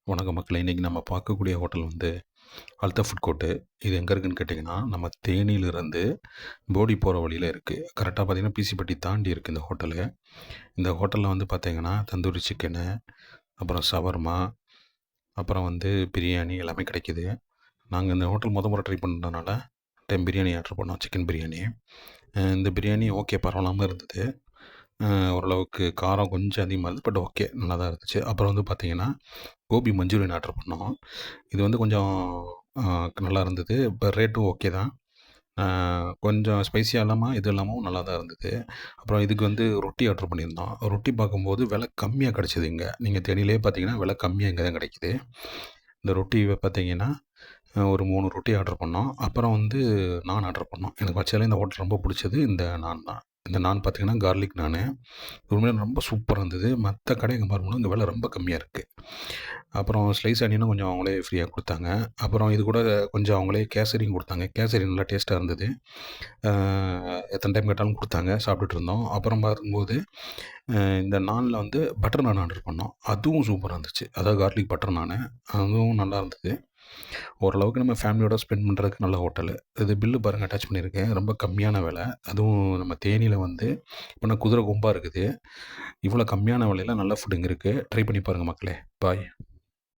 வணக்கம் மக்களே. இன்றைக்கி நம்ம பார்க்கக்கூடிய ஹோட்டல் வந்து அல்தா ஃபுட் கோர்ட்டு. இது எங்கே இருக்குதுன்னு கேட்டிங்கன்னா, நம்ம தேனியிலிருந்து போடி போகிற வழியில் இருக்குது. கரெக்டாக பார்த்தீங்கன்னா, பிசிப்பட்டி தாண்டி இருக்குது இந்த ஹோட்டலு. இந்த ஹோட்டலில் வந்து பார்த்தீங்கன்னா, தந்தூரி சிக்கனு, அப்புறம் ஷவர்மா, அப்புறம் வந்து பிரியாணி எல்லாமே கிடைக்கிது. நாங்கள் இந்த ஹோட்டல் முறை ட்ரை பண்ணுறதுனால டைம் பிரியாணி ஆர்டர் பண்ணோம், சிக்கன் பிரியாணி. இந்த பிரியாணி ஓகே பரவாயில்லாமல் இருந்தது. ஓரளவுக்கு காரம் கொஞ்சம் அதிகமாக இருந்தது. பட் ஓகே நல்லா தான் இருந்துச்சு. அப்புறம் வந்து பார்த்தீங்கன்னா, கோபி மஞ்சூரியன் ஆர்டர் பண்ணோம். இது வந்து கொஞ்சம் நல்லா இருந்தது. இப்போ ரேட்டும் ஓகே தான். கொஞ்சம் ஸ்பைசியாக இல்லாமல் இது இல்லாமலும் நல்லா தான் இருந்தது. அப்புறம் இதுக்கு வந்து ரொட்டி ஆர்டர் பண்ணியிருந்தோம். ரொட்டி பார்க்கும்போது விலை கம்மியாக கிடச்சிது இங்கே. நீங்கள் தேனியிலே பார்த்தீங்கன்னா விலை கம்மியாக இங்கே தான் கிடைக்கிது. இந்த ரொட்டி பார்த்தீங்கன்னா ஒரு 3 ரொட்டி ஆர்டர் பண்ணோம். அப்புறம் வந்து நான் ஆர்டர் பண்ணோம். எனக்கு ஆக்சுவலி இந்த ஹோட்டல் ரொம்ப பிடிச்சது இந்த நான் தான். இந்த நான் பார்த்தீங்கன்னா கார்லிக் நானு. உண்மையிலே ரொம்ப சூப்பராக இருந்தது. மற்ற கடையை கம்பேர் பண்ணும்போது இங்கே விலை ரொம்ப கம்மியாக இருக்குது. அப்புறம் ஸ்லைஸ் ஆனியனும் கொஞ்சம் அவங்களே ஃப்ரீயாக கொடுத்தாங்க. அப்புறம் இது கூட கொஞ்சம் அவங்களே கேசரியும் கொடுத்தாங்க. கேசரி நல்லா டேஸ்ட்டாக இருந்தது. எத்தனை டைம் கேட்டாலும் கொடுத்தாங்க. சாப்பிட்டுட்டு இருந்தோம். அப்புறம் பார்க்கும்போது இந்த நானில் வந்து பட்டர் நான் ஆர்டர் பண்ணோம். அதுவும் சூப்பராக இருந்துச்சு. அதாவது கார்லிக் பட்டர் நானு. அதுவும் நல்லா இருந்தது. ஓரளவுக்கு நம்ம ஃபேமிலியோட ஸ்பெண்ட் பண்ணுறதுக்கு நல்ல ஹோட்டலு. இது பில்லு பாருங்கள் அட்டாச் பண்ணியிருக்கேன். ரொம்ப கம்மியான விலை. அதுவும் நம்ம தேனியில் வந்து இப்போனா குதிரை கொம்பா இருக்குது. இவ்வளோ கம்மியான விலையில நல்ல ஃபுட் இங்கே இருக்குது. ட்ரை பண்ணி பாருங்கள் மக்களே. பாய்.